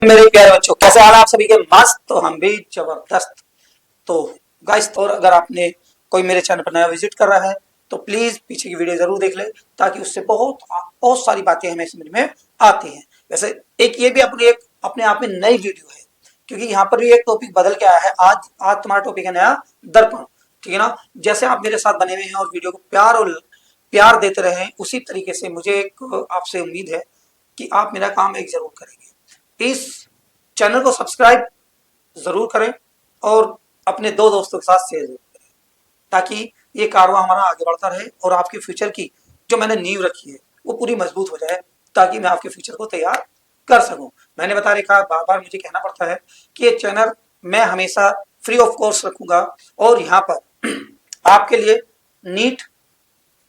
मेरे प्यारे बच्चों, कैसे हाल है आप सभी के? मस्त। तो हम भी जबरदस्त। तो गाइस, और अगर आपने कोई मेरे चैनल पर नया विजिट कर रहा है तो प्लीज पीछे की वीडियो जरूर देख ले, ताकि उससे बहुत बहुत सारी बातें हमें समझ में आती हैं। वैसे एक ये भी अपने आप में नई वीडियो है, क्योंकि यहाँ पर भी एक टॉपिक बदल के आया है। आज आज तुम्हारा टॉपिक है नया, दर्पण। ठीक है ना? जैसे आप मेरे साथ बने हुए हैं और वीडियो को प्यार देते रहे, उसी तरीके से मुझे एक आपसे उम्मीद है कि आप मेरा काम एक जरूर करेंगे। इस चैनल को सब्सक्राइब जरूर करें और अपने दो दोस्तों के साथ शेयर जरूर करें, ताकि ये कारवां हमारा आगे बढ़ता रहे और आपके फ्यूचर की जो मैंने नींव रखी है वो पूरी मजबूत हो जाए, ताकि मैं आपके फ्यूचर को तैयार कर सकूं। मैंने बता रखा, बार बार मुझे कहना पड़ता है कि ये चैनल मैं हमेशा फ्री ऑफ कॉस्ट रखूंगा, और यहाँ पर आपके लिए नीट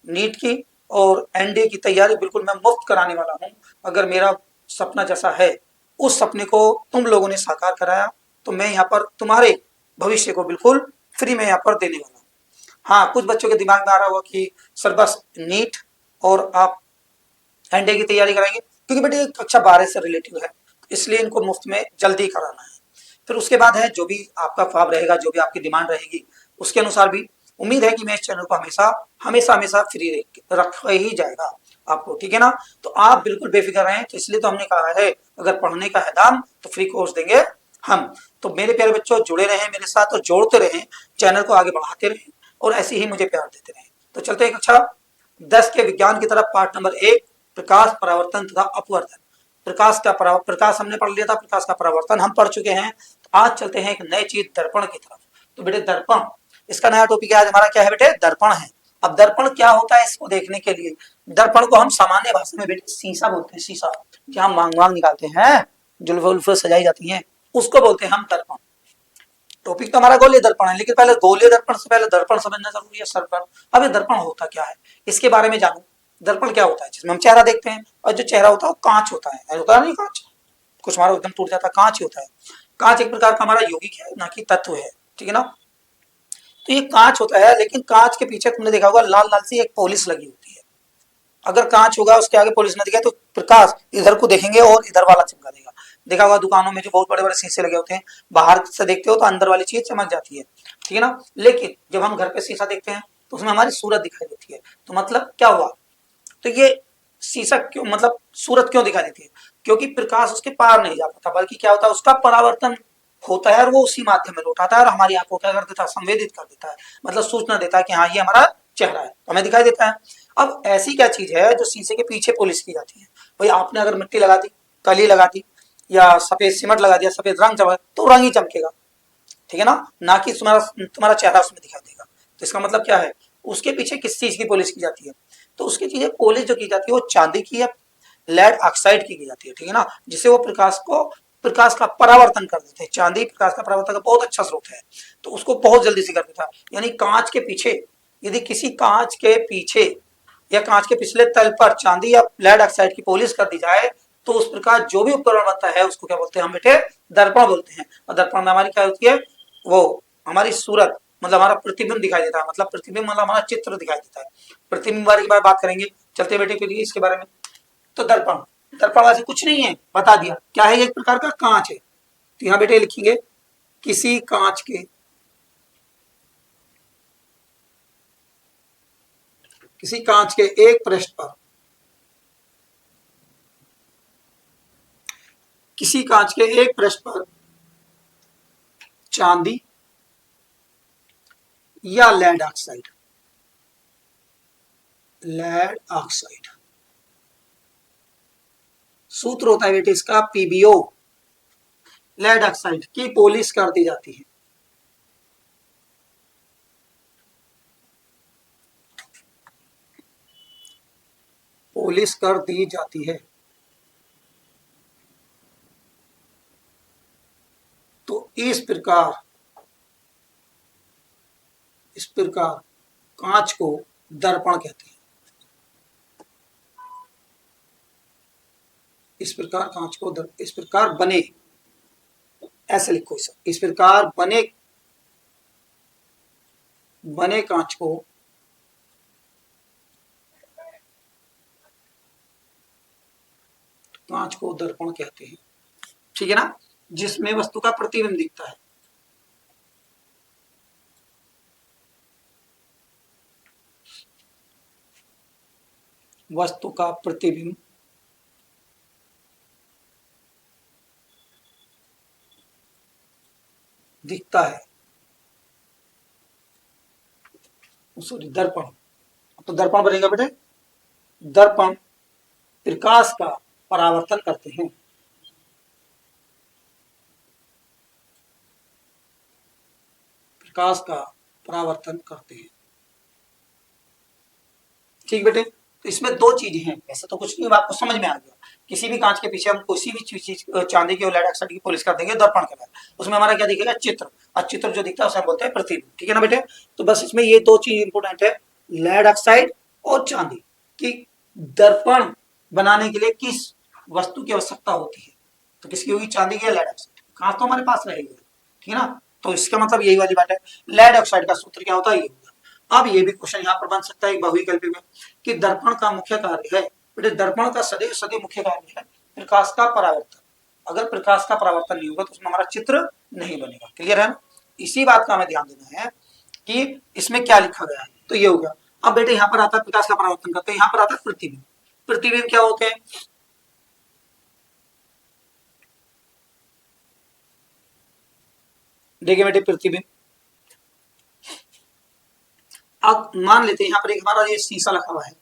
नीट की और एनडीए की तैयारी बिल्कुल मैं मुफ्त कराने वाला हूं। अगर मेरा सपना जैसा है, उस सपने को तुम लोगों ने साकार कराया, तो मैं यहाँ पर तुम्हारे भविष्य को बिल्कुल फ्री में यहाँ पर देने वाला हूँ। हाँ, कुछ बच्चों के दिमाग में आ रहा होगा कि सर बस नीट और आप एनडीए की तैयारी कराएंगे, क्योंकि बेटे कक्षा 12 से रिलेटिव है, इसलिए इनको मुफ्त में जल्दी कराना है। फिर उसके बाद है जो भी आपका ख्वाब रहेगा, जो भी आपकी डिमांड रहेगी, उसके अनुसार भी उम्मीद है कि मैं इस चैनल को हमेशा हमेशा हमेशा फ्री रख ही जाएगा आपको। ठीक है ना? तो आप बिल्कुल बेफिक्र रहें। तो इसलिए तो हमने कहा है, अगर पढ़ने का है दाम तो फ्री कोर्स देंगे हम। तो मेरे प्यारे बच्चों, जुड़े रहें मेरे साथ और जोड़ते रहें, चैनल को आगे बढ़ाते रहें और ऐसे ही मुझे प्यार देते रहें। तो चलते हैं कक्षा 10 के विज्ञान की तरफ। पार्ट नंबर 1, प्रकाश, परावर्तन तथा अपवर्तन। प्रकाश हमने पढ़ लिया था, प्रकाश का परावर्तन हम पढ़ चुके हैं। तो आज चलते हैं एक नई चीज, दर्पण की तरफ। तो बेटे दर्पण, इसका नया टॉपिक आज हमारा क्या है बेटे? दर्पण है। अब दर्पण क्या होता है, इसको देखने के लिए, दर्पण को हम सामान्य भाषा में बेटे शीशा बोलते हैं। शीशा जहाँ मांग मांग निकालते हैं, जुल्फे उल्फे सजाई जाती हैं, उसको बोलते हैं हम दर्पण। टॉपिक तो हमारा गोलीय दर्पण है, लेकिन पहले गोलीय दर्पण से पहले दर्पण समझना जरूरी है सर पर। अब ये दर्पण होता क्या है, इसके बारे में जानू। दर्पण क्या होता है? जिसमें हम चेहरा देखते हैं, और जो चेहरा होता है वो कांच होता है, होता नहीं कांच? कुछ हमारा एकदम टूट जाता है, कांच ही होता है। कांच एक प्रकार का हमारा यौगिक है, ना कि तत्व है। ठीक है ना? तो ये कांच होता है, लेकिन कांच के पीछे तुमने देखा होगा लाल लाल सी एक पॉलिश लगी होती है। अगर कांच होगा, उसके आगे पॉलिश ना दिखे, तो प्रकाश इधर को देखेंगे और इधर वाला चमका देगा। देखा होगा दुकानों में जो बहुत बड़े बड़े शीशे लगे होते हैं, बाहर से देखते हो तो अंदर वाली चीज चमक जाती है। ठीक है ना? लेकिन जब हम घर पे शीशा देखते हैं तो उसमें हमारी सूरत दिखाई देती है। तो मतलब क्या हुआ? तो ये शीशा क्यों, मतलब सूरत क्यों दिखाई देती है? क्योंकि प्रकाश उसके पार नहीं जा पाता, बल्कि क्या होता है, उसका परावर्तन होता है और वो उसी माध्यम में लौटाता है और हमारी आंखों क्या कर देता है? संवेदित कर देता है, मतलब सूचना देता है कि हाँ ये हमारा चेहरा है, तो हमें दिखाई देता है। अब ऐसी क्या चीज है जो शीशे के पीछे पॉलिश की जाती है? भाई आपने अगर मिट्टी लगा दी, कली लगा दी, या सफेद सीमेंट लगा दिया, सफेद रंग चमक, तो रंग ही चमकेगा। ठीक है ना कि तुम्हारा तुम्हारा चेहरा उसमें दिखाई देगा। तो इसका मतलब क्या है? उसके पीछे किस चीज की पॉलिश की जाती है? तो उसकी चीजें पॉलिश जो की जाती है वो चांदी की या लेड ऑक्साइड की जाती है। ठीक है ना? जिससे वो प्रकाश का परावर्तन कर देते हैं। चांदी प्रकाश का परावर्तन का बहुत अच्छा स्रोत है, तो उसको बहुत जल्दी से कर देता है। यानी कांच के पीछे, यदि किसी कांच के पीछे या कांच के पिछले तल पर चांदी या लेड ऑक्साइड की पॉलिश कर दी जाए, तो उस प्रकार जो भी उपकरण बनता है उसको क्या बोलते हैं हम बेटे? दर्पण बोलते हैं। और दर्पण में हमारी क्या होती है? वो हमारी सूरत, मतलब हमारा प्रतिबिंब दिखाई देता है। मतलब प्रतिबिंब मतलब हमारा चित्र दिखाई देता है। प्रतिबिंब बारे की बात करेंगे, चलते बेटे फिर इसके बारे में। तो दर्पण, दर्पण वैसे कुछ नहीं है, बता दिया क्या है, एक प्रकार का कांच है। तो यहां बेटे लिखेंगे, किसी कांच के एक पृष्ठ पर, किसी कांच के एक पृष्ठ पर चांदी या लेड ऑक्साइड सूत्र होता है बेटे इसका पीबीओ, लेड ऑक्साइड की पॉलिश कर दी जाती है। पॉलिश कर दी जाती है। तो इस प्रकार कांच को दर्पण कहते हैं। इस प्रकार कांच को इस प्रकार बने, ऐसे लिखो, इस प्रकार बने कांच को दर्पण कहते हैं। ठीक है ना, जिसमें वस्तु का प्रतिबिंब दिखता है। वस्तु का प्रतिबिंब दिखता है, सॉरी दर्पण, तो दर्पण बनेगा बेटे, दर्पण प्रकाश का परावर्तन करते हैं। प्रकाश का परावर्तन करते हैं। ठीक बेटे, तो इसमें दो चीजें हैं, ऐसे तो कुछ नहीं, आपको समझ में आ गया। किसी भी कांच के पीछे हम किसी भी चीज चांदी की और लेड ऑक्साइड की पॉलिश कर देंगे दर्पण के बाद, उसमें हमारा क्या दिखेगा, चित्र, और चित्र जो दिखता है उसे हम बोलते हैं प्रतिबिंब। ठीक है ना बेटे, तो बस इसमें ये दो चीज इंपोर्टेंट है, लेड ऑक्साइड और चांदी की दर्पण बनाने के लिए किस वस्तु की आवश्यकता होती है, तो किसकी होगी, चांदी की या लेड ऑक्साइड। कांच तो हमारे पास रहेगी, ठीक है ना, तो इसका मतलब यही वाली बात है। लेड ऑक्साइड का सूत्र क्या होता है, ये होगा। अब ये भी क्वेश्चन यहाँ पर बन सकता है एक बहुविकल्पी में, कि दर्पण का मुख्य कार्य है, बेटे दर्पण का सदैव सदैव मुख्य कार्य है प्रकाश का परावर्तन। अगर प्रकाश का परावर्तन नहीं होगा तो उसमें हमारा चित्र नहीं बनेगा। क्लियर है ना, इसी बात का हमें ध्यान देना है कि इसमें क्या लिखा गया है, तो ये हो गया। अब बेटे यहाँ पर आता है प्रकाश का परावर्तन करते हैं, यहाँ पर आता है प्रतिबिंब। प्रतिबिंब क्या होते हैं, देखिए बेटे प्रतिबिंब, अब मान लेते हैं यहाँ पर एक हमारा ये शीशा रखा हुआ है,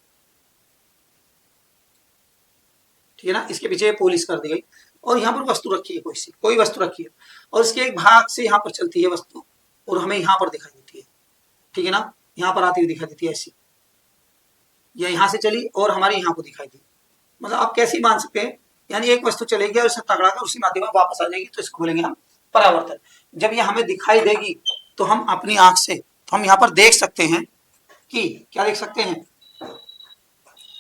ठीक है ना, इसके पीछे पॉलिश कर दी गई, और यहाँ पर वस्तु रखी है, कोई वस्तु रखी है, और इसके एक भाग से यहाँ पर चलती है वस्तु, और हमें यहाँ पर दिखाई देती है, ठीक है ना, यहाँ पर आती हुई दिखाई देती है ऐसी, या यहाँ से चली और हमारे यहाँ को दिखाई दी। मतलब आप कैसे मान सकते हैं, यानी एक वस्तु चलेगी और इसे तगड़ा कर उसी माध्यम में वापस आ जाएगी, तो इसको बोलेंगे हम परावर्तन। जब ये हमें दिखाई देगी तो हम अपनी आंख से, तो हम यहाँ पर देख सकते हैं कि क्या देख सकते हैं,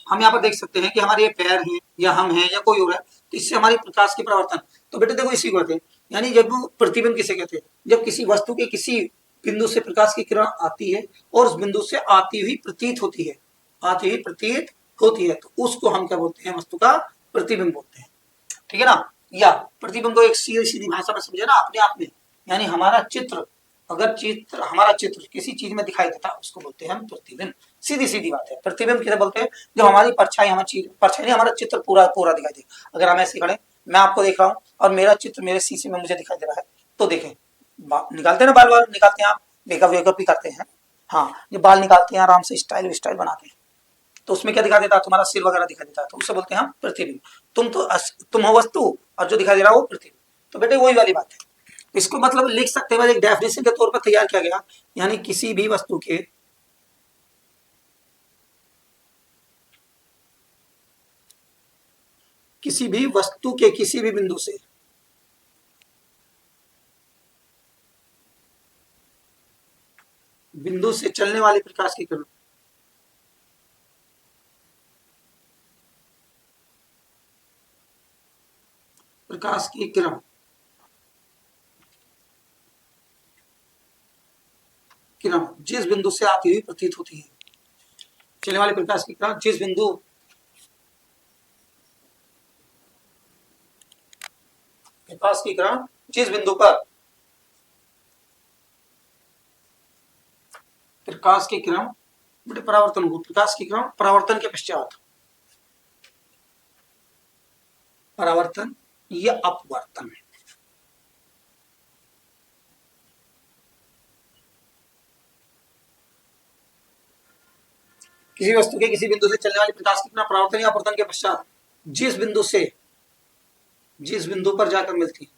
हम यहाँ पर देख सकते हैं कि हमारे ये पैर हैं या हम हैं या कोई और है, तो इससे हमारी प्रकाश की परावर्तन। तो बेटे देखो इसी को कहते हैं, यानी जब प्रतिबिंब किसे कहते हैं, जब किसी वस्तु के किसी बिंदु से प्रकाश की किरण आती है और उस बिंदु से आती हुई प्रतीत होती है, आती हुई प्रतीत होती है, तो उसको हम क्या बोलते हैं, वस्तु का प्रतिबिंब बोलते हैं। ठीक है ना, या प्रतिबिंब को एक सीधी सीधी भाषा में समझे ना अपने आप में, यानी हमारा चित्र, अगर चित्र, हमारा चित्र किसी चीज में दिखाई देता है उसको बोलते हैं हम प्रतिबिंब। सीधी सीधी बात है, प्रतिबिंब किसे बोलते हैं, जब हमारी परछाई, हमारी चीज परछाई नहीं, हमारा चित्र पूरा पूरा दिखाई दे। अगर हम ऐसे खड़े, मैं आपको देख रहा हूँ और मेरा चित्र मेरे शीशे में मुझे दिखाई दे रहा है, तो देखें निकालते हैं ना, बाल निकालते हैं, आप मेकअप वेकअप भी करते हैं, हाँ, ये बाल निकालते हैं आराम से, स्टाइल स्टाइल बनाते हैं, तो उसमें क्या दिखा देता है, तुम्हारा सिर वगैरह दिखा देता है, तो उसे बोलते हैं हम प्रतिबिंब। तुम हो वस्तु और जो दिखाई दे रहा है वो प्रतिबिंब। तो बेटे वही वाली बात है, इसको मतलब लिख सकते हैं, एक डेफिनेशन के तौर पर तैयार किया गया, यानी किसी भी वस्तु के किसी भी बिंदु से चलने वाली प्रकाश की किरण, प्रकाश की किरण किरण जिस बिंदु से आती हुई प्रतीत होती है, चलने वाली प्रकाश की किरण जिस बिंदु, प्रकाश की किरण जिस बिंदु पर, प्रकाश की किरण बेटे परावर्तन हो, प्रकाश की किरण परावर्तन के पश्चात, परावर्तन या अपवर्तन, किसी वस्तु के किसी बिंदु से चलने वाली प्रकाश की किरण परावर्तन या अपवर्तन के पश्चात जिस बिंदु पर जाकर मिलती है,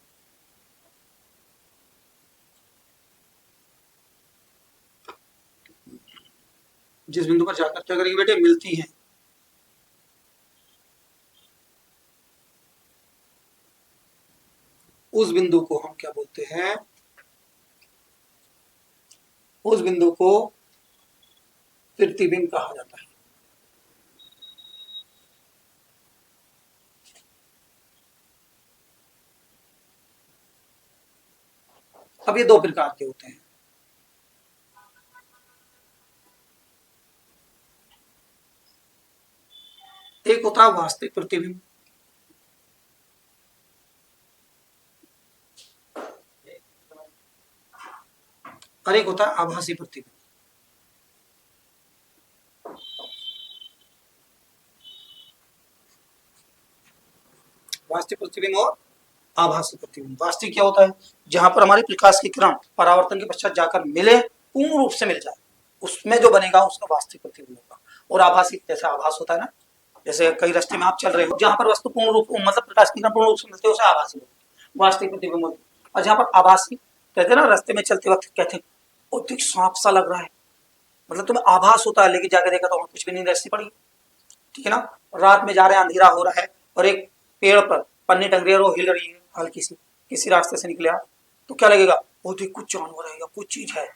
जिस बिंदु पर जाकर क्या करेंगे बेटे, मिलती है, उस बिंदु को हम क्या बोलते हैं, उस बिंदु को प्रतिबिंब कहा जाता है। अब ये दो प्रकार के होते हैं, एक होता है वास्तविक प्रतिबिंब, और एक होता है आभासी प्रतिबिंब। वास्तविक प्रतिबिंब और आभासी प्रतिबिंब। वास्तविक क्या होता है, जहां पर हमारे प्रकाश की किरण परावर्तन के पश्चात जाकर मिले, पूर्ण रूप से मिल जाए, उसमें जो बनेगा उसका वास्तविक प्रतिबिंब होगा। और आभासी जैसे आभास होता है ना, जैसे कई रास्ते में आप चल रहे हो, जहां पर वस्तु पूर्ण रूप मतलब प्रकाश की किरण पूर्ण रूप से मिलती है उसे आभासी बोलते हैं, वास्तविक प्रतिबिंब होती है। और जहां पर आभासी कहते हैं ना, रास्ते में चलते वक्त कहते हैं अधिक सांप सा लग रहा है, मतलब तुम्हें आभास होता है, लेकिन जाके देखा तो कुछ भी नहीं, रस्सी पड़ी, ठीक है ना। रात में जा रहे हैं, अंधेरा हो रहा है और एक पेड़ पर पन्नी टंग रही है और वो हिल रही है हल्की सी, किसी रास्ते से निकले आप, तो क्या लगेगा, बहुत ही कुछ जानवर है या कुछ चीज है,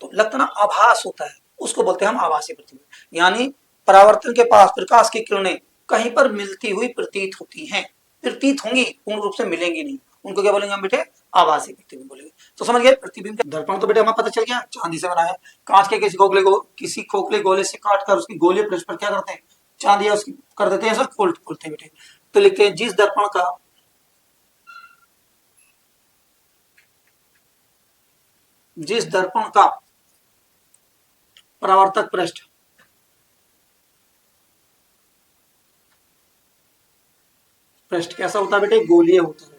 तो लगता ना आभास होता है, उसको बोलते हैं हम आभासी प्रतिबिंब। यानी परावर्तन के पास प्रकाश की किरणें कहीं पर मिलती हुई प्रतीत होती हैं, प्रतीत होंगी, पूर्ण रूप से मिलेंगी नहीं, उनको क्या बोलेंगे हम बेटे, आभासी प्रतिबिंब बोलेंगे। तो समझ गए प्रतिबिंब का दर्पण तो बेटे हमें पता चल गया, चांदी से बना है, कांच के किसी खोखले गोले से काट कर उसकी गोले पृष्ठ पर क्या करते हैं, चांदिया उसकी कर देते हैं सर, खोलते हैं बेटे। तो लिखते हैं जिस दर्पण का परावर्तक पृष्ठ कैसा होता है बेटे, गोलीय होता है।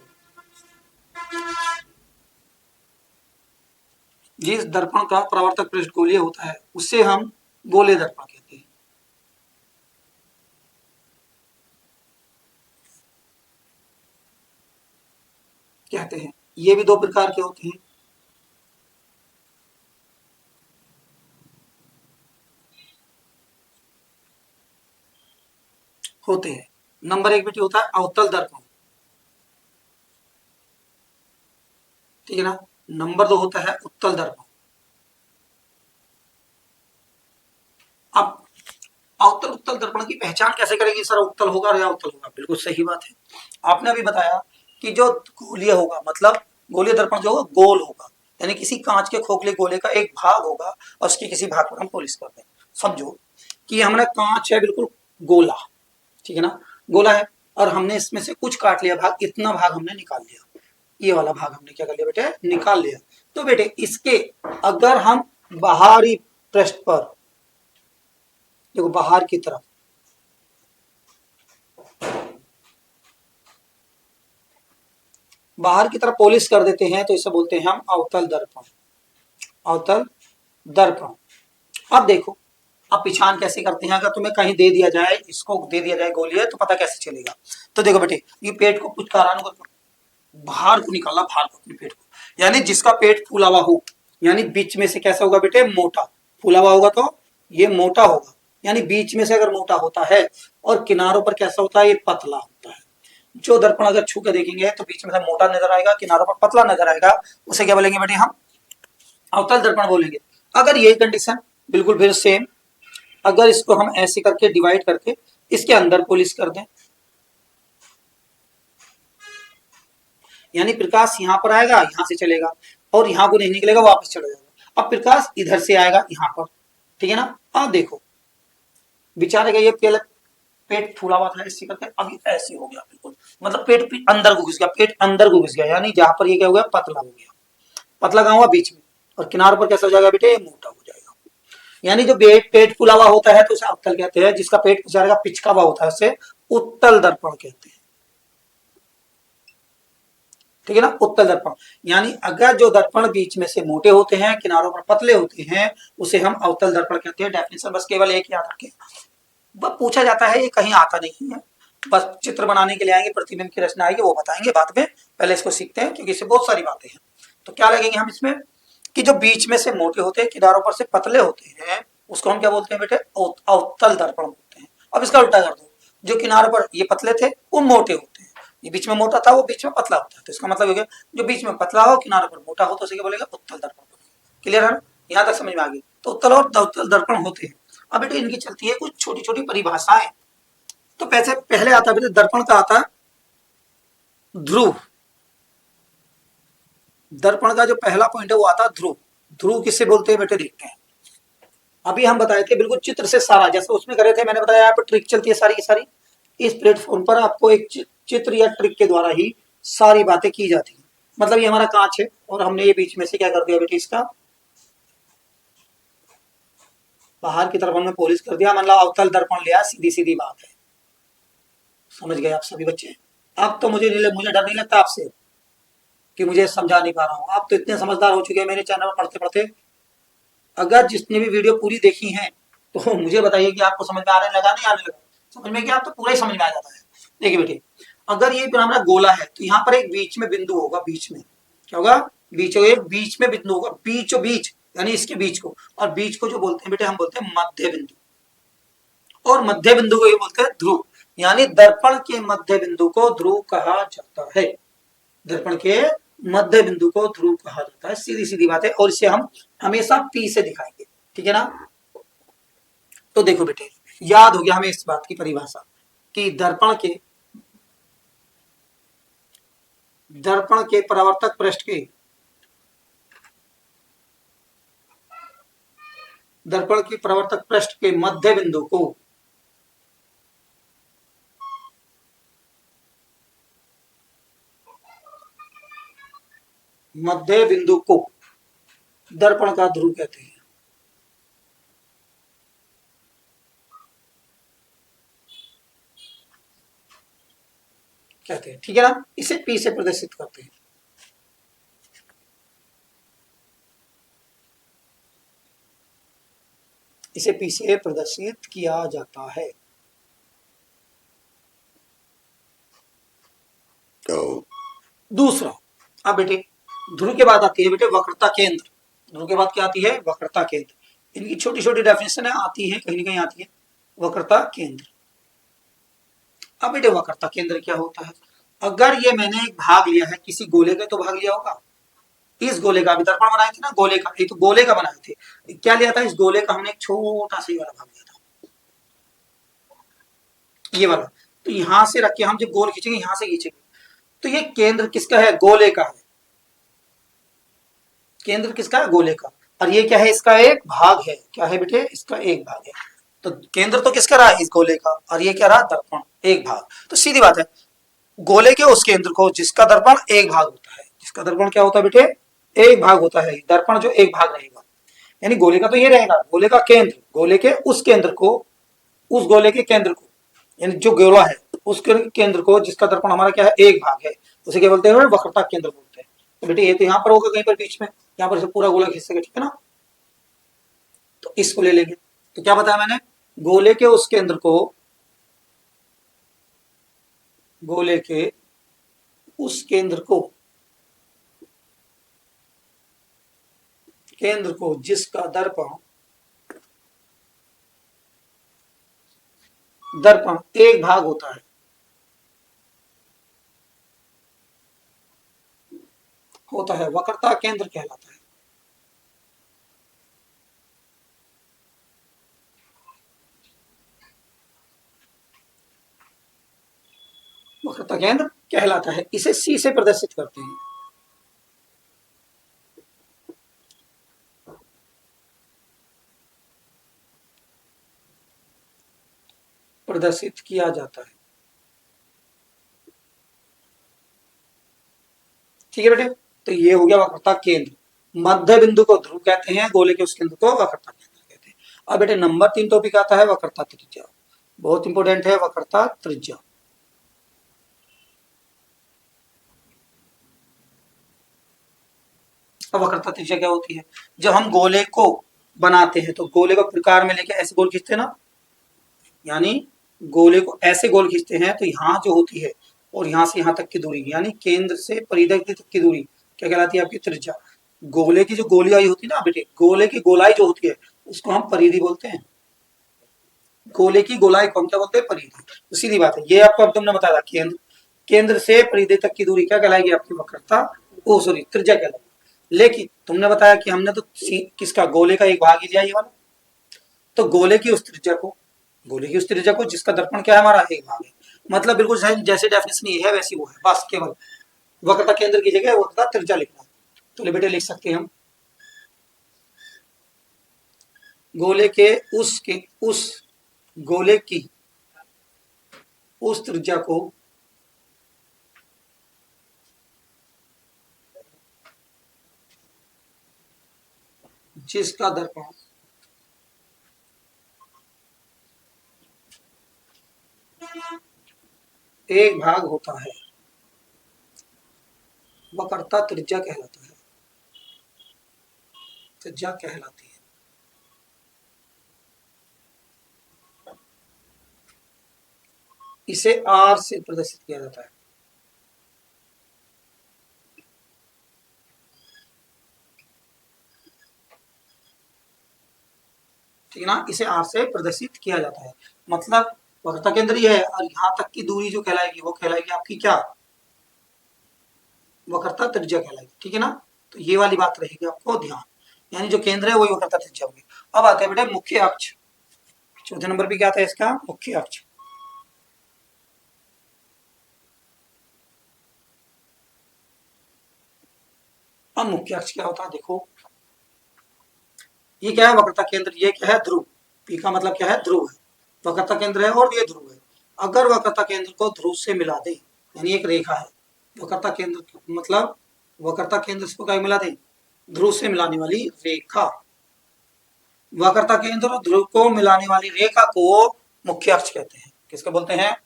जिस दर्पण का परावर्तक पृष्ठ गोलीय होता है उससे हम गोले दर्पण कहते हैं। ये भी दो प्रकार के होते हैं, नंबर एक बेटे होता है अवतल दर्पण, ठीक है ना। नंबर दो होता है उत्तल दर्पण। अब अवतल उत्तल दर्पण की पहचान कैसे करेंगे सर, उत्तल होगा या अवतल होगा, बिल्कुल सही बात है। आपने अभी बताया कि जो गोलीय होगा, मतलब गोलीय दर्पण जो होगा गोल होगा, यानी किसी कांच के खोखले गोले का एक भाग होगा और उसके किसी भाग पर हम पॉलिश करते हैं। समझो कि हमारा कांच है बिल्कुल गोला, ठीक है ना, गोला है, और हमने इसमें से कुछ काट लिया भाग, इतना भाग हमने निकाल लिया, ये वाला भाग हमने क्या कर लिया बेटे, निकाल लिया। तो बेटे इसके अगर हम बाहरी पृष्ठ पर देखो, बाहर की तरफ पॉलिश कर देते हैं तो इसे बोलते हैं हम अवतल दर्पण, अवतल दर्पण। अब देखो, अब पहचान कैसे करते हैं, अगर तुम्हें कहीं दे दिया जाए, इसको दे दिया जाए गोली है, तो पता कैसे चलेगा। तो देखो बेटे, ये पेट को कुछ कारण बाहर को निकालना, बाहर को अपने पेट को, यानी जिसका पेट फूला हुआ हो, यानी बीच में से कैसा होगा बेटे, मोटा, फूला हुआ होगा तो ये मोटा होगा, यानी बीच में से अगर मोटा होता है और किनारों पर कैसा होता है, ये पतला होता है। जो दर्पण अगर छू के देखेंगे तो बीच में से मोटा नजर आएगा, किनारों पर पतला नजर आएगा, उसे क्या बोलेंगे बेटे, हम अवतल दर्पण बोलेंगे। अगर ये कंडीशन बिल्कुल फिर सेम, अगर इसको हम ऐसे करके डिवाइड करके इसके अंदर पॉलिश कर दें, यानी प्रकाश यहां पर आएगा, यहां से चलेगा और यहां को नहीं निकलेगा, वापस चला जाएगा। अब प्रकाश इधर से आएगा यहां पर, ठीक है ना। अब देखो बेचारे का ये पहले पेट फूला हुआ था, इसी करके अभी ऐसे हो गया बिल्कुल, मतलब पेट अंदर को घुस गया, पेट अंदर को घुस गया, यानी जहां पर ये क्या हो गया, पतला हो गया। पतला कहां हुआ, बीच में, और किनारों पर कैसा हो जाएगा बेटे, मोटा हो जाएगा। यानी जो पेट फूला हुआ होता है तो उसे अवतल कहते हैं, जिसका पेट बेचारे का पिचका हुआ होता है उसे उत्तल दर्पण कहते हैं, ठीक है ना, उत्तल दर्पण। यानी अगर जो दर्पण बीच में से मोटे होते हैं, किनारों पर पतले होते हैं, उसे हम अवतल दर्पण कहते हैं। डेफिनेशन बस केवल एक याद रखें, बस पूछा जाता है, ये कहीं आता नहीं है, बस चित्र बनाने के लिए आएंगे, प्रतिबिंब की रचना आएगी वो बताएंगे बाद में, पहले इसको सीखते हैं क्योंकि इससे बहुत सारी बातें हैं। तो क्या लगेंगे हम इसमें, कि जो बीच में से मोटे होते हैं, किनारों पर से पतले होते हैं, उसको हम क्या बोलते हैं बेटे, अवतल दर्पण बोलते हैं। अब इसका उल्टा कर दो, जो किनारों पर ये पतले थे वो मोटे होते हैं, ये बीच में मोटा था वो बीच में पतला होता है, तो इसका मतलब हो गया जो बीच में पतला हो, किनारों पर मोटा हो, तो उसे क्या बोलेगा, उत्तल दर्पण बोलेंगे। क्लियर है, यहाँ तक समझ में आ गई। तो उत्तल और अवतल दर्पण होते हैं। अब बेटे इनकी चलती है कुछ छोटी छोटी परिभाषाएं। तो पहले आता है दर्पण का आता है ध्रुव, दर्पण का जो पहला पॉइंट है वो आता है ध्रुव। ध्रुव किससे बोलते हैं बेटे, देखते हैं। अभी हम बताए थे बिल्कुल चित्र से सारा, जैसे उसमें करे थे, मैंने बताया यहाँ पर ट्रिक चलती है सारी की सारी, इस प्लेटफॉर्म पर आपको एक चित्र या ट्रिक के द्वारा ही सारी बातें की जाती है। मतलब ये हमारा कांच है और हमने ये बीच में से क्या कर दिया बेटे, इसका बाहर की तरफ हमने पॉलिश कर दिया, मतलब अवतल दर्पण लिया, सीधी सीधी बात है। समझ गए आप सभी बच्चे? अब तो मुझे डर नहीं लगता आपसे कि मुझे समझा नहीं पा रहा हूँ। आप तो इतने समझदार हो चुके हैं मेरे चैनल पर पढ़ते पढ़ते। अगर जिसने भी वीडियो पूरी देखी है तो मुझे बताइए कि आपको समझ में आने लगा, नहीं आने लगा? समझ में क्या, आप तो पूरा ही समझ में आ जाता है। देखिए बेटे, अगर ये हमारा गोला है तो यहाँ पर एक बीच में बिंदु होगा, बीच में क्या होगा, एक बीच में बिंदु होगा, बीचों बीच, यानी इसके बीच को, और बीच को जो बोलते हैं बेटे हम बोलते हैं मध्य बिंदु, और मध्य बिंदु को ये बोलते हैं ध्रुव। यानी दर्पण के मध्य बिंदु को ध्रुव कहा जाता है। दर्पण के मध्य बिंदु को ध्रुव कहा जाता है, सीधी सीधी बात है, और इसे हम हमेशा P से दिखाएंगे, ठीक है ना? तो देखो बेटे, याद हो गया हमें इस बात की परिभाषा कि दर्पण के परावर्तक पृष्ठ के दर्पण के परावर्तक पृष्ठ के मध्य बिंदु को दर्पण का ध्रुव कहते हैं। ठीक है ना? इसे P से प्रदर्शित करते हैं। इसे P से प्रदर्शित किया जाता है। दूसरा, अब बेटे ध्रुव के बाद आती है बेटे वक्रता केंद्र। ध्रुव के बाद क्या आती है? वक्रता केंद्र। इनकी छोटी छोटी डेफिनेशन आती है, कहीं ना कहीं आती है। वक्रता केंद्र। अब बेटे वक्रता केंद्र क्या होता है? अगर ये मैंने एक भाग लिया है, किसी गोले का तो भाग लिया होगा, इस गोले का भी दर्पण बनाए थे ना, गोले का, ये तो गोले का बनाए थे। क्या लिया था? इस गोले का हमने एक छोटा सा वाला भाग लिया था, ये वाला। तो यहां से रख के हम जब गोल खींचेंगे, यहां से खींचेंगे, तो ये केंद्र किसका है? गोले का है। केंद्र किसका है? गोले का। और ये क्या है? इसका एक भाग है। क्या है बेटे? इसका एक भाग है। तो केंद्र तो किसका रहा? इस गोले का। और ये क्या रहा? दर्पण, एक भाग। तो सीधी बात है, गोले के उस केंद्र को जिसका दर्पण एक भाग होता है, जिसका दर्पण क्या होता है बेटे? एक भाग होता है। दर्पण जो एक भाग रहेगा, यानी गोले का तो ये रहेगा, गोले का केंद्र, गोले के उस केंद्र को, उस गोले के केंद्र को, यानी जो गोला है उस केंद्र को जिसका दर्पण हमारा क्या है? एक भाग है, उसे क्या बोलते हैं? वक्रता केंद्र बोलते हैं। तो बेटे ये तो यहाँ पर होगा कहीं पर बीच में, यहाँ पर से पूरा गोला खींच सके, ठीक है ना? तो इसको ले लेंगे। तो क्या बताया मैंने? गोले के उस केंद्र को, गोले के उस केंद्र को जिसका दर्पण एक भाग होता है, वक्रता केंद्र कहलाता है। वक्रता केंद्र कहलाता है। इसे C से प्रदर्शित करते हैं। प्रदर्शित किया जाता है, ठीक है बेटे? तो ये हो गया वक्रता केंद्र। मध्य बिंदु को ध्रुव कहते हैं, गोले के उस केंद्र को वक्रता केंद्र कहते हैं। अब बेटे नंबर 3 टॉपिक आता है वक्रता त्रिज्या। बहुत इंपॉर्टेंट है वक्रता त्रिज्या। अब वक्रता त्रिज्या क्या होती है? जब हम गोले को बनाते हैं तो गोले को प्रकार में लेके ऐसे गोल खींचते हैं ना, यानी गोले को ऐसे गोल खींचते हैं, तो यहाँ जो होती है और यहाँ से यहाँ तक की दूरी, यानी केंद्र से परिधि तक की दूरी क्या कहलाती है? आपकी त्रिज्या। गोले की जो गोलाई होती है ना बेटे, गोले की गोलाई जो होती है उसको हम परिधि बोलते हैं। गोले की गोलाई को हम क्या बोलते हैं? परिधि। तो सीधी बात है, ये आपको अब तुमने बताया केंद्र से परिधि तक की दूरी क्या कहलाएगी? आपकी वक्रता, ओ सॉरी, त्रिज्या कहलाएगी। लेकिन तुमने बताया कि हमने तो किसका, गोले का एक भाग ही लिया ये वाला। तो गोले की उस त्रिज्या को जिसका दर्पण क्या है? हमारा एक भाग है। मतलब बिल्कुल जैसे डेफिनेशन ये है वैसी वो है, बस केवल वक्रता केंद्र की जगह वक्रता त्रिज्या लिखना। तो बेटे लिख सकते हैं हम, गोले के उस गोले की उस त्रिज्या को जिसका दर्पण एक भाग होता है, वक्रता त्रिज्या कहलाता है, त्रिज्या कहलाती है। इसे आर से प्रदर्शित किया जाता है। ठीक है ना, इसे आर से प्रदर्शित किया जाता है। मतलब वक्रता केंद्र ये है और यहाँ तक की दूरी जो कहलाएगी वो कहलाएगी आपकी क्या, वक्रता त्रिज्या कहलाएगी। ठीक है ना, तो ये वाली बात रहेगी आपको ध्यान, यानी जो केंद्र है वही वक्रता त्रिज्या होगी। अब आते हैं बेटे मुख्य अक्ष। चौथे नंबर पे क्या आता है इसका, मुख्य अक्ष। अब मुख्य अक्ष क्या होता है, देखो ये क्या है, वक्रता केंद्र, ये क्या है, ध्रुव। पी का मतलब क्या है, ध्रुव है, वक्रता केंद्र है और ये ध्रुव है। अगर वक्रता केंद्र को ध्रुव से मिला दे, यानी एक रेखा है, वक्रता केंद्र मतलब वक्रता केंद्र को क्या मिला दे, ध्रुव से मिलाने वाली रेखा। वक्रता केंद्र और ध्रुव को मिलाने वाली रेखा को मुख्य अक्ष कहते हैं। किसको बोलते हैं,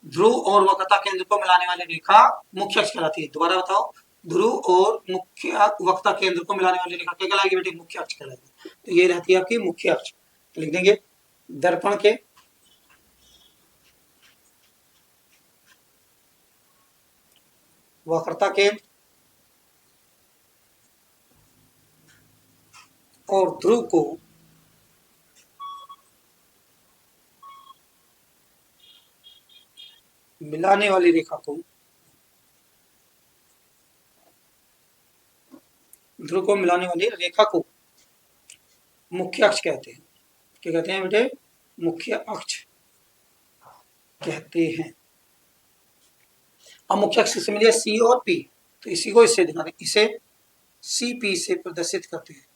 ध्रुव और वक्रता केंद्र को मिलाने वाली रेखा मुख्य अक्ष कहलाती है। दोबारा बताओ, ध्रुव और मुख्य वक्रता केंद्र को मिलाने वाली रेखा क्या कहलाएगी बेटे, मुख्य अक्ष कहलाएगी। तो ये रहती है आपकी मुख्य अक्ष। लिख देंगे दर्पण के वक्रता केंद्र और ध्रुव को मिलाने वाली रेखा को, ध्रुव को मिलाने वाली रेखा को मुख्य अक्ष कहते हैं। क्या कहते हैं बेटे, मुख्य अक्ष कहते हैं। अब मुख्य अक्ष से मिलिए सी और पी, तो इसी को इससे दिखा दें, इसे सी पी से प्रदर्शित करते हैं।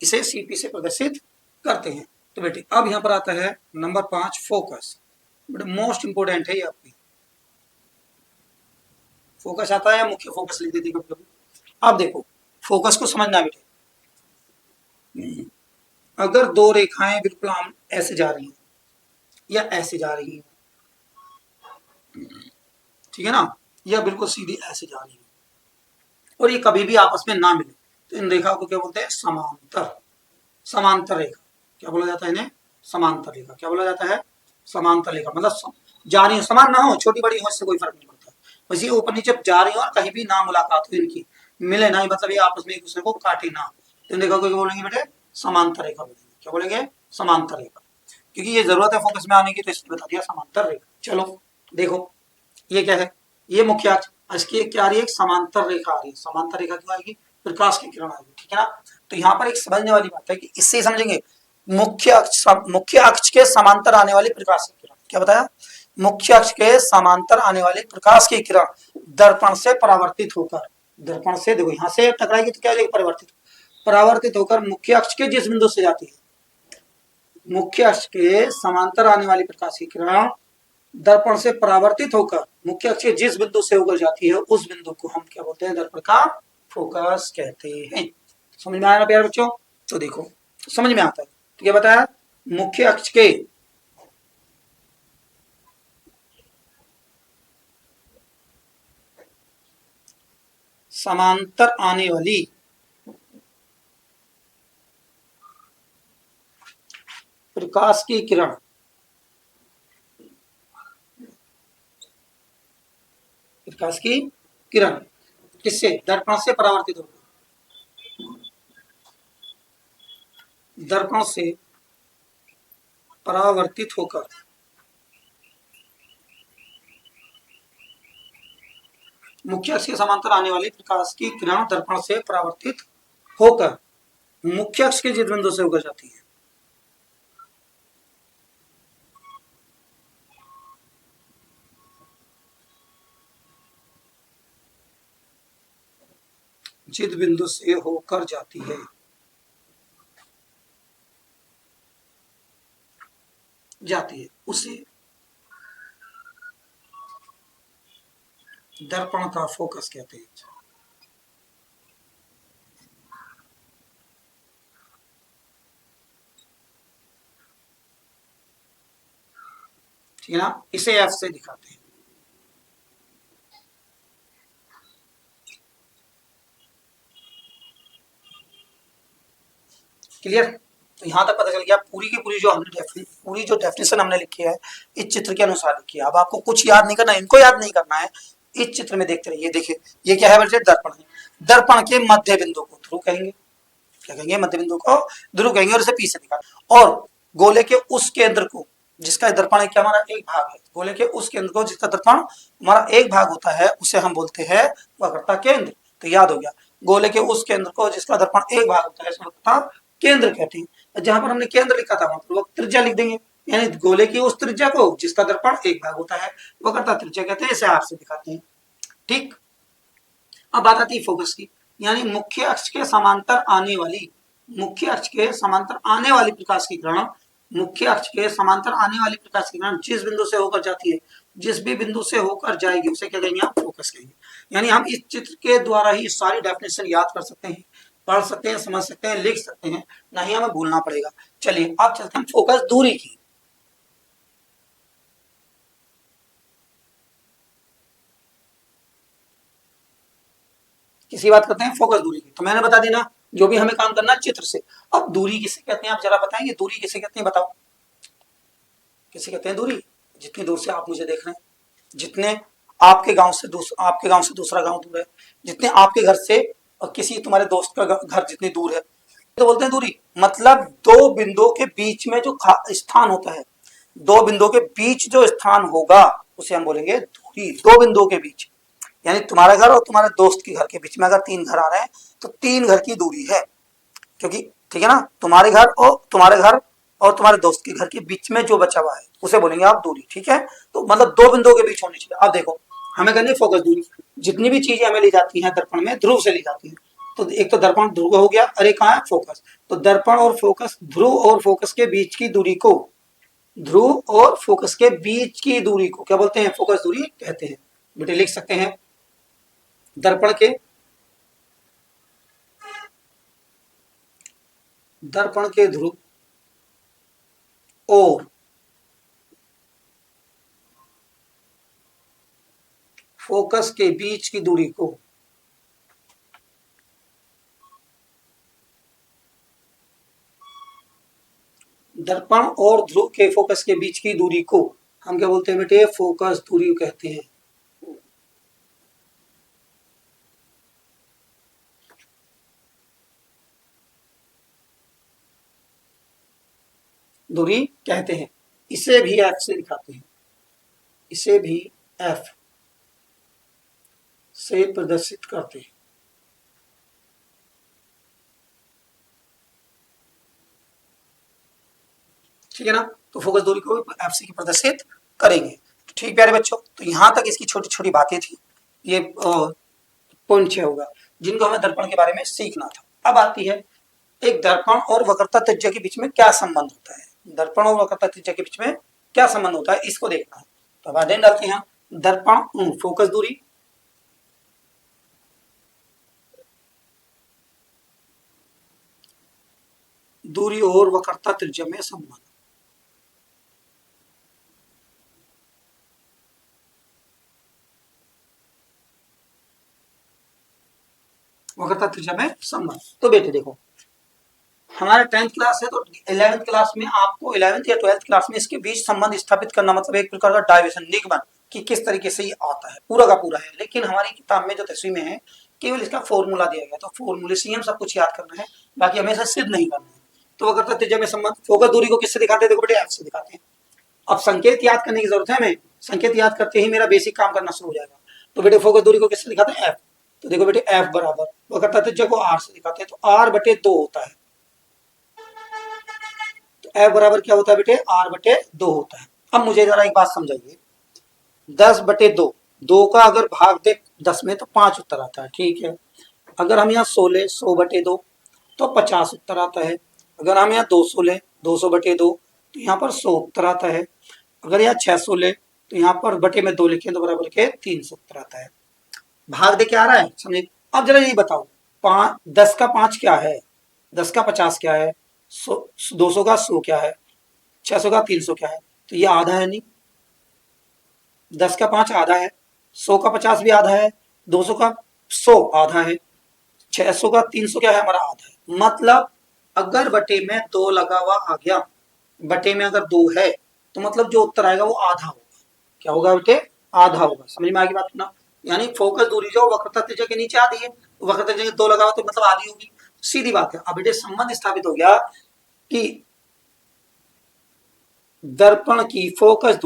इसे सीपी से प्रदर्शित करते हैं। तो बेटे अब यहां पर आता है नंबर 5 फोकस। बेटे मोस्ट इंपोर्टेंट है ये आपकी, फोकस आता है या मुख्य फोकस लिख देती कभी कभी। अब देखो फोकस को समझना बेटे, अगर दो रेखाएं बिल्कुल ऐसे जा रही हैं या ऐसे जा रही हैं, ठीक है ना, या बिल्कुल सीधी ऐसे जा रही है और ये कभी भी आपस में ना मिले, तो इन रेखाओं को क्या बोलते हैं, समांतर। समांतर रेखा क्या बोला जाता है इन्हें, समांतर रेखा। क्या बोला जाता है, समांतर रेखा। मतलब जा रही हो, समान ना हो, छोटी बड़ी हो, इससे कोई फर्क नहीं पड़ता, बस ये ऊपर नीचे जा रही हो और कहीं भी ना मुलाकात हो इनकी, मिले ना, मतलब ये आपस में एक दूसरे को काटे ना, तो इन रेखा को क्या बोलेंगे बेटे, समांतर रेखा बोलेंगे। क्या बोलेंगे, समांतर रेखा। क्योंकि ये जरूरत है फोकस में आने की, तो इसलिए बता दिया समांतर रेखा। चलो देखो ये क्या है, ये मुख्य अक्ष, इसकी क्या आ रही है, एक समांतर रेखा आ रही है। समांतर रेखा क्यों आएगी, प्रकाश की किरण आएगी। ठीक है ना, तो यहाँ पर एक समझने वाली बात है कि इससे समझेंगे मुख्य अक्ष के समांतर आने वाली प्रकाश की किरण। क्या बताया, मुख्य अक्ष के समांतर आने वाली प्रकाश की किरण दर्पण से परावर्तित होकर, दर्पण से देखो यहाँ से टकराएगी तो क्या हो जाएगी, परावर्तित होकर मुख्य अक्ष के जिस बिंदु से जाती है, मुख्य अक्ष के समांतर आने वाली प्रकाश की किरण दर्पण से परावर्तित होकर मुख्य अक्ष के जिस बिंदु से होकर जाती है, उस बिंदु को हम क्या बोलते हैं, दर्पण का फोकस कहते हैं। समझ में आया ना प्यारे बच्चों, तो देखो समझ में आता है। तो क्या बताया, मुख्य अक्ष के समांतर आने वाली प्रकाश की किरण प्रकाश की किरण किससे, दर्पण से परावर्तित होकर, दर्पण से परावर्तित होकर मुख्य अक्ष के समांतर आने वाली प्रकाश की किरण दर्पण से परावर्तित होकर मुख्य अक्ष के जिस बिंदु से होकर जाती है, जिस बिंदु से होकर जाती है, उसे दर्पण का फोकस कहते हैं। ठीक है ना, इसे एफ से दिखाते हैं। क्लियर। तो यहां तक पता चल गया पूरी की पूरी जो हमने पूरी जो डेफिनेशन हमने लिखी है इस चित्र के अनुसार लिखी है। अब आपको कुछ याद नहीं करना, इनको याद नहीं करना है, इस चित्र में देखते रहिए। देखिए ये क्या है बेटे, दर्पण है। दर्पण के मध्य बिंदु को ध्रुव कहेंगे। क्या कहेंगे, मध्य बिंदु को ध्रुव कहेंगे, और इसे पी से दिखा। और गोले के उस केंद्र को जिसका दर्पण है, क्या हमारा एक भाग है, गोले के उस केंद्र को जिसका दर्पण हमारा एक भाग होता है उसे हम बोलते हैं वक्रता केंद्र। तो याद हो गया, गोले के उस केंद्र को जिसका दर्पण एक भाग होता है उसे वक्रता केंद्र कहते हैं। जहां पर हमने केंद्र लिखा था वहां पर वक्र त्रिज्या लिख देंगे, यानी गोले की उस त्रिज्या को जिसका दर्पण एक भाग होता है वक्रता त्रिज्या कहते हैं। इसे आर से दिखाते हैं। ठीक। अब बात आती है फोकस की, यानी मुख्य अक्ष के समांतर आने वाली, मुख्य अक्ष के समांतर आने वाली प्रकाश की किरण, मुख्य अक्ष के समांतर आने वाली प्रकाश की किरण जिस बिंदु से होकर जाती है, जिस भी बिंदु से होकर जाएगी उसे क्या कहेंगे, आप फोकस कहेंगे। यानी हम इस चित्र के द्वारा ही सारी डेफिनेशन याद कर सकते हैं, पढ़ सकते हैं, समझ सकते हैं, लिख सकते हैं, नहीं हमें भूलना पड़ेगा। चलिए अब चलते हैं फोकस दूरी की। किसी बात करते हैं फोकस दूरी की, तो मैंने बता दी ना, जो भी हमें काम करना है चित्र से। अब दूरी किसे कहते हैं आप जरा बताएंगे, दूरी किसे कहते हैं बताओ, किसे कहते हैं दूरी? जितनी दूर से आप मुझे देख रहे हैं, जितने आपके गांव से दूसरा गांव दूर है, जितने आपके घर से और किसी तुम्हारे दोस्त का घर जितनी दूर है, तो बोलते हैं दूरी। मतलब दो बिंदुओं के बीच में जो स्थान होता है, दो बिंदुओं के बीच जो स्थान होगा उसे हम बोलेंगे दूरी। दो बिंदुओं के बीच, यानी तुम्हारा घर और तुम्हारे दोस्त के घर के बीच में अगर तीन घर आ रहे हैं तो तीन घर की दूरी है, क्योंकि ठीक है ना, तुम्हारे घर और तुम्हारे दोस्त के घर के बीच में जो बचा हुआ है उसे बोलेंगे आप दूरी। ठीक है, तो मतलब दो बिंदुओं के बीच होनी चाहिए। अब देखो हमें करनी है फोकस दूरी। जितनी भी चीजें हमें ली जाती हैं दर्पण में ध्रुव से ली जाती हैं, तो एक तो दर्पण ध्रुव हो गया और एक कहाँ है फोकस। तो दर्पण और फोकस, ध्रुव और फोकस के बीच की दूरी को, ध्रुव और फोकस के बीच की दूरी को क्या बोलते हैं, फोकस दूरी कहते हैं। बेटे लिख सकते हैं, दर्पण के ध्रुव और फोकस के बीच की दूरी को दर्पण और ध्रुव के फोकस के बीच की दूरी को हम क्या बोलते हैं बेटे, फोकस दूरी कहते हैं। दूरी कहते हैं। इसे भी एफ से दिखाते हैं, इसे भी एफ से प्रदर्शित करते हैं। ठीक है ना, तो फोकस दूरी को एफ से प्रदर्शित करेंगे। ठीक प्यारे बच्चों, तो यहां तक इसकी छोटी छोटी बातें थी, ये पॉइंट 6 होगा जिनको हमें दर्पण के बारे में सीखना था। अब आती है एक दर्पण और वक्रता त्रिज्या के बीच में क्या संबंध होता है, दर्पण और वक्रता त्रिज्या के बीच में क्या संबंध होता है इसको देखना है। तो अब अध्ययन डालते हैं दर्पण फोकस दूरी, दूरी और वक्रता त्रिज्या में संबंध। वक्रता त्रिज्या में संबंध। तो बेटे देखो हमारा 10th क्लास है, तो 11th क्लास में आपको 11th या 12th क्लास में इसके बीच संबंध स्थापित करना, मतलब एक प्रकार का डाइवर्सन निगमन कि किस तरीके से ये आता है, पूरा का पूरा है। लेकिन हमारी किताब में जो 10वीं में है केवल इसका फॉर्मूला दिया गया, तो फॉर्मूले से ही हम सब कुछ याद करना है, बाकी हमेशा सिद्ध नहीं करना है। तो वक्रता त्रिज्या में संबंध, फोकस दूरी को किससे दिखाते हैं, देखो बेटे एफ से दिखाते हैं। अब संकेत याद करने की जरूरत है हमें, संकेत याद करते ही मेरा बेसिक काम करना शुरू हो जाएगा। तो बेटे फोकस दूरी को किससे दिखाते हैं, एफ। तो देखो बेटे एफ बराबर वक्रता त्रिज्या को आर से दिखाते हैं, तो आर बटे 2 होता है। तो एफ बराबर क्या होता है बेटे, आर बटे 2 होता है। अब मुझे जरा एक बात समझाइए, 10 बटे 2, 2 का अगर भाग दे 10 में तो 5 उत्तर आता है, ठीक है। अगर हम यहाँ 16, 100 बटे 2 तो 50 उत्तर आता है। अगर हम यहाँ 200 ले, 200 बटे 2 तो यहाँ पर 100 उत्तर आता है। अगर यहाँ 600 ले तो यहाँ पर बटे में 2 लिखें तो बराबर के 300 उत्तर आता है। भाग दे क्या आ रहा है समझे। अब जरा ये बताओ 10 का 5 क्या है, 10 का 50 क्या है, 200 का 100 क्या है, 600 का 300 क्या है, तो ये आधा है नहीं, 10 का 5 आधा है, 100 का 50 भी आधा है, 200 का 100 आधा है, 600 का 300 क्या है हमारा आधा है। मतलब अगर बटे में 2 लगा हुआ आ गया, बटे में अगर 2 है तो मतलब जो उत्तर आएगा वो आधा होगा। क्या होगा बेटे? आधा होगा। समझ में आ गई बात ना? यानी फोकस दूरी जो वक्रता त्रिज्या के नीचे आधी है, वक्रता त्रिज्या 2 लगा हुआ तो मतलब आधी होगी, सीधी बात है। अब बेटे संबंध स्थापित हो गया कि दर्पण की फोकस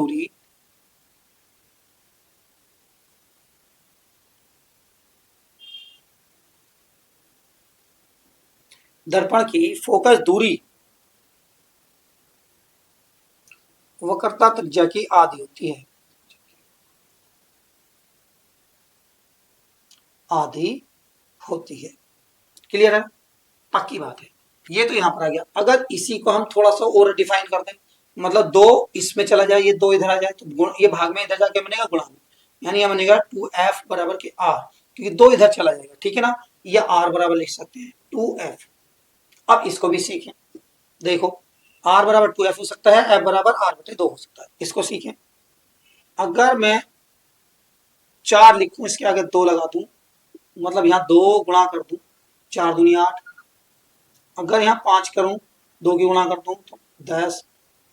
दूरी वक्रता त्रिज्या की आधी होती है, आधी होती है। क्लियर है? पक्की बात है। ये तो यहां पर आ गया। अगर इसी को हम थोड़ा सा और डिफाइन कर दें, मतलब 2 इसमें चला जाए, ये 2 इधर आ जाए, तो ये भाग में इधर जाके बनेगा गुणा में, यानी यह बनेगा 2f बराबर के r, क्योंकि 2 इधर चला जाएगा। ठीक है ना? या r बराबर लिख सकते हैं 2f। अब इसको भी सीखें। देखो r बराबर 2f हो सकता है, f बराबर r बटे 2 हो सकता है। इसको सीखें। अगर मैं 4 लिखूं, इसके आगे 2 लगा दूं, मतलब यहाँ 2 गुणा कर दूं, 4 दूनी 8। अगर यहाँ 5 करूं, 2 की गुणा कर दूं तो 10।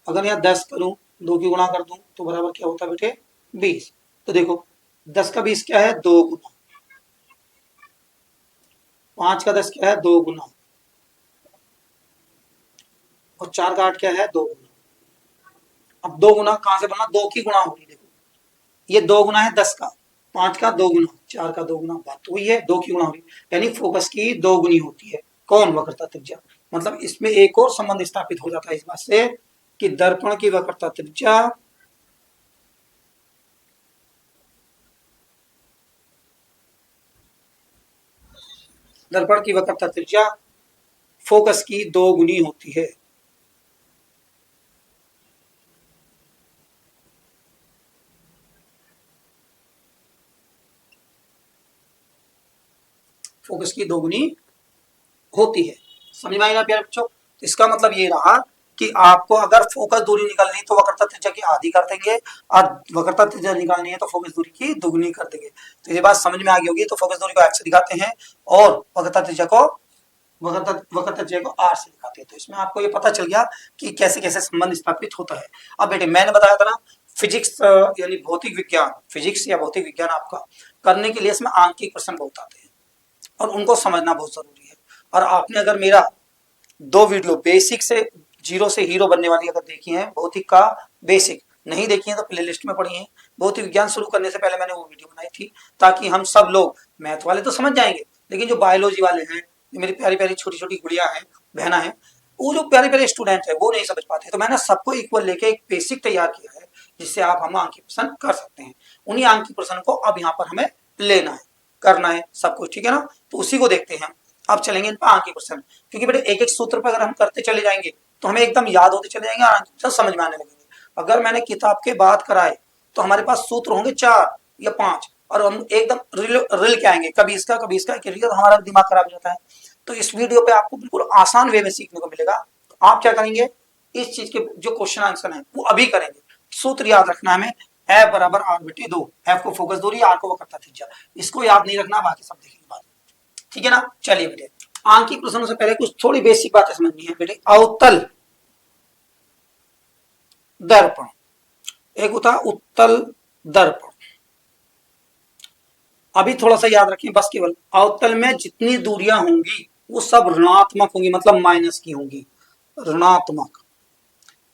अगर यहाँ 10 करूं, 2 की गुणा कर दूं तो बराबर क्या होता है बेटे? 20। तो देखो 10 का 20 क्या है? 2 गुना। 5 का 10 क्या है? 2 गुना। और 4 का 8 क्या है? 2 गुना। अब 2 गुना कहां से बना? 2 की गुणा हो रही। देखो ये 2 गुना है 10 का, 5 का 2 गुना, 4 का 2 गुना। बात तो वही है, 2 की गुणा हो रही, यानी फोकस की 2 गुनी होती है। कौन? वक्रता त्रिज्या। मतलब इसमें एक और संबंध स्थापित हो जाता है इस बात से कि दर्पण की वक्रता त्रिज्या फोकस की 2 गुनी होती है। फोकस की 2 गुनी होती है। समझ में आएगा प्यारे बच्चों? इसका मतलब ये रहा कि आपको अगर फोकस दूरी निकालनी तो वक्रता त्रिज्या की आधी कर देंगे, और वक्रता त्रिज्या निकालनी है तो फोकस दूरी की दुगनी कर देंगे। तो ये बात समझ में आ गई होगी। तो फोकस दूरी को x से दिखाते हैं और वक्रता त्रिज्या को r से दिखाते हैं। तो इसमें आपको ये पता चल गया कि कैसे कैसे संबंध स्थापित होता है। अब बेटे मैंने बताया था ना, फिजिक्स यानी भौतिक विज्ञान, फिजिक्स या भौतिक विज्ञान आपका करने के लिए इसमें आंकिक प्रश्न बहुत आते हैं और उनको समझना बहुत जरूरी है। और आपने अगर मेरा 2 वीडियो बेसिक से जीरो से हीरो बनने वाली अगर देखी है, भौतिक का बेसिक नहीं देखी है तो प्लेलिस्ट में पढ़ी है। भौतिक विज्ञान शुरू करने से पहले मैंने वो वीडियो बनाई थी ताकि हम सब लोग, मैथ वाले तो समझ जाएंगे लेकिन जो बायोलॉजी वाले हैं, मेरी प्यारी प्यारी छोटी छोटी गुड़िया है, बहना है, वो जो प्यारे प्यारे स्टूडेंट है वो नहीं समझ पाते। तो मैंने सबको इक्वल लेके एक बेसिक तैयार किया है जिससे आप हम आंकिक प्रश्न कर सकते हैं। उन्हीं आंकिक प्रश्न को अब यहाँ पर हमें लेना है, करना है सब कुछ। ठीक है ना? तो उसी को देखते हैं। अब चलेंगे इन पर आंकिक प्रश्न, क्योंकि बेटे एक एक सूत्र पर अगर हम करते चले जाएंगे तो हमें एकदम याद होते चले जाएंगे और आंकिक प्रश्न समझ में आने लगेंगे। अगर मैंने किताब के बात कराए तो हमारे पास सूत्र होंगे 4 या 5 और हम एकदम रिल के आएंगे, कभी इसका कभी इसका, तो हमारा दिमाग खराब हो जाता है। तो इस वीडियो पे आपको बिल्कुल आसान वे में सीखने को मिलेगा। तो आप क्या करेंगे, इस चीज के जो क्वेश्चन आंसर है वो अभी करेंगे। सूत्र याद रखना है हमें, F बराबर R बटे 2। F को फोकस दूरी, R को वक्रता त्रिज्या। इसको याद नहीं रखना, बाकी सब देखेंगे बाद। ठीक है ना? चलिए बेटे, आंकिक प्रश्नों से पहले कुछ थोड़ी बेसिक बातें समझनी है बेटे। अवतल दर्पण, एक होता है उत्तल दर्पण। अभी थोड़ा सा याद रखें बस, केवल अवतल में जितनी दूरियां होंगी वो सब ऋणात्मक होंगी, मतलब माइनस की होंगी, ऋणात्मक,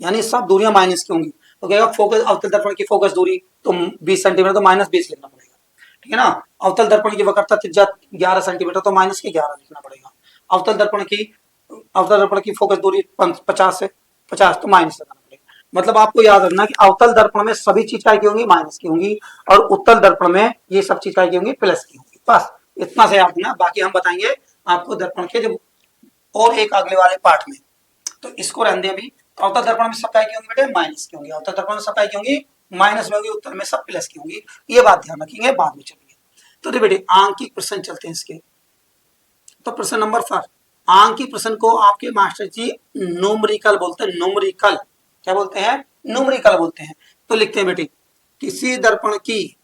यानी सब दूरियां माइनस की होंगी। तो कहेगा फोकस अवतल दर्पण की फोकस दूरी तो 20 सेंटीमीटर, तो -20 लिखना पड़ेगा। ठीक है ना? अवतल दर्पण की वक्रता त्रिज्या 11 सेंटीमीटर, तो -11 लिखना पड़ेगा। अवतल दर्पण की फोकस दूरी 50 से 50, तो माइनस लगाना पड़ेगा। मतलब आपको याद रखना कि अवतल दर्पण में सभी चीज क्या की होंगी? माइनस की होंगी, और उत्तल दर्पण में ये सब चीज क्या की होंगी? प्लस की होंगी। बस इतना से याद रखना, बाकी हम बताएंगे आपको दर्पण के जब और एक अगले वाले पार्ट में। तो इसको रहने दें अभी। अवतल दर्पण में सब क्या की होंगी बेटे? माइनस की होंगी। अवतल दर्पण में सब क्या की होंगी? माइनस में होंगी। उत्तर में सब प्लस की होंगी। ये बात ध्यान रखेंगे, बाद में चलेंगे। तो बेटे आंकिक प्रश्न चलते हैं इसके। तो प्रश्न नंबर 4, आंकिक प्रश्न को आपके मास्टर जी न्यूमेरिकल बोलते हैं। न्यूमेरिकल क्या बोलते हैं? न्यूमेरिकल बोलते हैं। तो लिखते हैं बेटे, किसी दर्पण की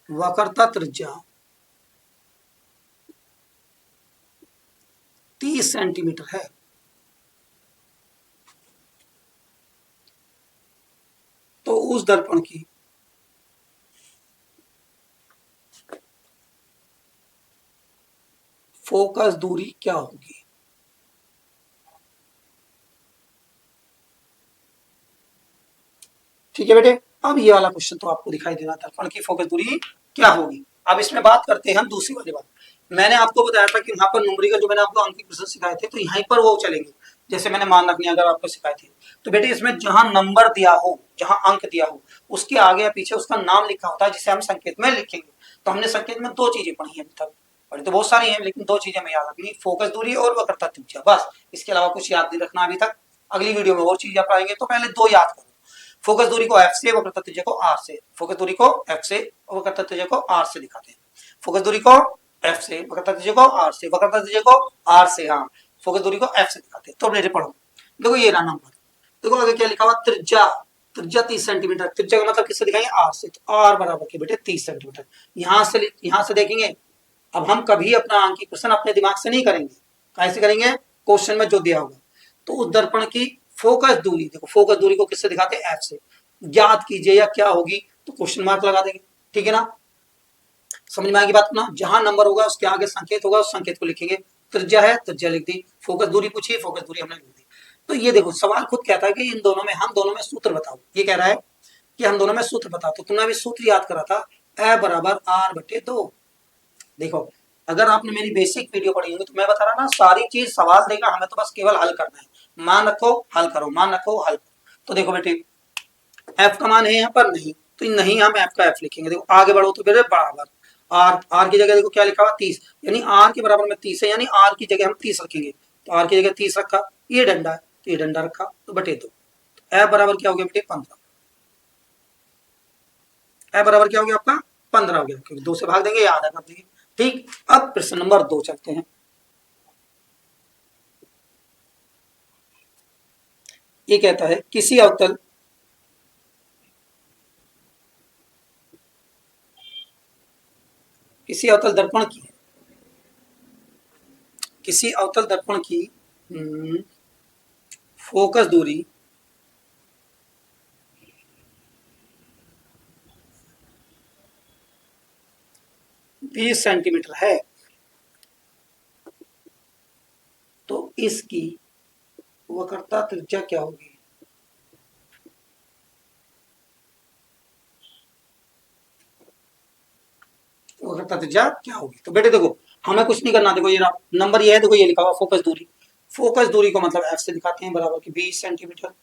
वक्रता त्रिज्या 30 सेंटीमीटर है, तो उस दर्पण की फोकस दूरी क्या होगी। ठीक है बेटे, अब ये वाला क्वेश्चन तो आपको दिखाई दे रहा था, दर्पण की फोकस दूरी क्या होगी। अब इसमें बात करते हैं हम दूसरी वाली बात। मैंने आपको बताया था कि यहाँ पर न्यूमेरिकल जो मैंने आपको अंकीय प्रश्न सिखाए थे, तो यहीं पर वो चलेंगे, जैसे मैंने मान रखनी अगर आपको सिखाए थे। तो बेटे इसमें जहां नंबर दिया हो, जहां अंक दिया हो, उसके आगे या पीछे उसका नाम लिखा होता है, जिसे हम संकेत में लिखेंगे। तो हमने संकेत में दो चीजें पढ़ी है अभी तक, पढ़ी तो बहुत सारी हैं, लेकिन दो चीजें हमें याद रखनी, फोकस दूरी और वक्रता त्रिज्या, बस। इसके अलावा कुछ याद नहीं रखना अभी तक। अगली वीडियो में और चीजें पढ़ाएंगे, तो पहले दो याद करो। फोकस दूरी को F से, वक्रता त्रिज्या को R से। फोकस दूरी को F से और वक्रता त्रिज्या को R से दिखाते हैं। फोकस दूरी को F से, वक्रता त्रिज्या को R से, वक्रता त्रिज्या को R से, हाँ, फोकस दूरी को F से दिखाते हैं। तो मेरे पढ़ो, देखो ये रहा नंबर, देखो आगे क्या लिखा हुआ, त्रिज्या। त्रिज्या 30 सेंटीमीटर, त्रिज्या का मतलब किससे दिखाएंगे, R से। तो R बराबर के बेटे 30 सेंटीमीटर। यहां से देखेंगे। अब हम कभी अपना अंकीय प्रश्न अपने दिमाग से नहीं करेंगे, कैसे करेंगे, क्वेश्चन में जो दिया होगा। तो उस दर्पण की फोकस दूरी, देखो फोकस दूरी को किससे दिखाते हैं, F से। ज्ञात कीजिए या क्या होगी, तो क्वेश्चन मार्क लगा देंगे। ठीक है ना, समझ में आएगी बात ना। जहां नंबर होगा उसके आगे संकेत होगा, उस संकेत को लिखेंगे। त्रिज्या है, त्रिज्या लिख दी। फोकस दूरी पूछिए, फोकस दूरी हमने लिख दी। तो ये देखो सवाल खुद कहता है कि इन दोनों में, हम दोनों में सूत्र बताओ। ये कह रहा है कि हम दोनों में सूत्र बताओ। तो तुमने अभी सूत्र याद करा था, ए बराबर R बटे 2। देखो अगर आपने मेरी बेसिक वीडियो पढ़ी होगी तो मैं बता रहा ना, सारी चीज सवाल देगा, हमें तो बस केवल हल करना है। मान रखो हल करो, मान रखो हल करो। तो देखो बेटे एफ का मान है यहाँ पर नहीं, तो नहीं हम एफ का एफ लिखेंगे। देखो आगे बढ़ो तो फिर बराबर आर की जगह देखो क्या लिखा हुआ 30, यानी आर के बराबर में 30 है, यानी आर की जगह हम 30 रखेंगे। तो आर की जगह 30 रखा, ये डंडा है तो ये डंडा रखा, तो बटे 2। एफ बराबर क्या हो गया बेटे 15। एफ बराबर क्या हो गया आपका 15 हो गया, क्योंकि 2 से भाग देंगे, आधा कर देंगे। ठीक, अब प्रश्न नंबर 2 चलते हैं। ये कहता है किसी अवतल दर्पण की, किसी अवतल दर्पण की फोकस दूरी 20 सेंटीमीटर है, तो इसकी वक्रता त्रिज्या क्या होगी। वक्रता त्रिज्या क्या होगी। तो बेटे देखो हमें कुछ नहीं करना, देखो ये नंबर ये है, देखो ये लिखा हुआ फोकस दूरी। फोकस दूरी को मतलब एफ से दिखाते हैं, बराबर की 20 सेंटीमीटर।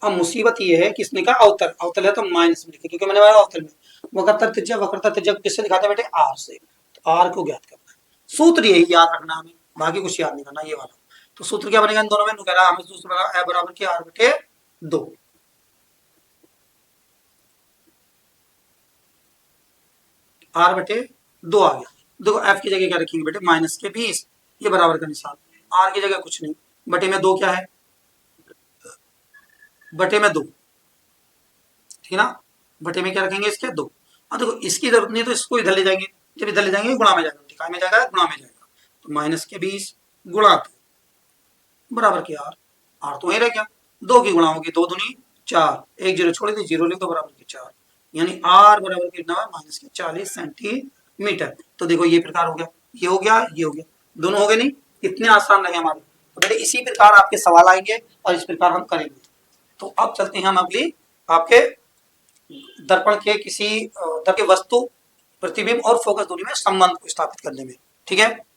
अब मुसीबत ये है कि इसने कहा अवतल, अवतल है तो माइनस में लिखे, क्योंकि मैंने बताया अवतल में वक्रता त्रिज्या किससे दिखाते हैं बेटे, आर से। तो आर को ज्ञात करना है, सूत्र यही याद रखना हमें, बाकी कुछ याद नहीं करना, ये वाला। तो सूत्र क्या बनेगा इन दोनों में, कह रहा हमें सूत्र बना ए बराबर के आर बटे 2। आर बटे 2 आ गया। देखो एफ की जगह क्या रखेंगे बेटे, माइनस के 20, ये बराबर का निशान। आर की जगह कुछ नहीं, बटे में 2 क्या है, बटे में 2, ठीक है ना। बटे में क्या रखेंगे इसके 2। हाँ देखो इसकी जरूरत नहीं है तो इसको इधर ले जाएंगे, जब इधर ले जाएंगे गुणा में जाएगा, टिकाई में जाएगा गुणा में जाएगा। तो माइनस के 20 गुणा 2 बराबर के आर, आर तो वही रह गया। 2 की गुणा होगी, 2 दूनी 4, एक जीरो छोड़ दी, जीरो लिख दो, बराबर के 4, यानी आर बराबर कितना है, माइनस के 40 सेंटीमीटर। तो देखो ये प्रकार हो गया, ये हो गया, ये हो गया, दोनों हो गए। नहीं कितने आसान रहे हमारे। तो बेटे इसी प्रकार आपके सवाल आएंगे और इस प्रकार हम करेंगे। तो अब चलते हैं हम अगली आपके दर्पण के किसी वस्तु, प्रतिबिंब और फोकस दूरी में संबंध को स्थापित करने में। ठीक है।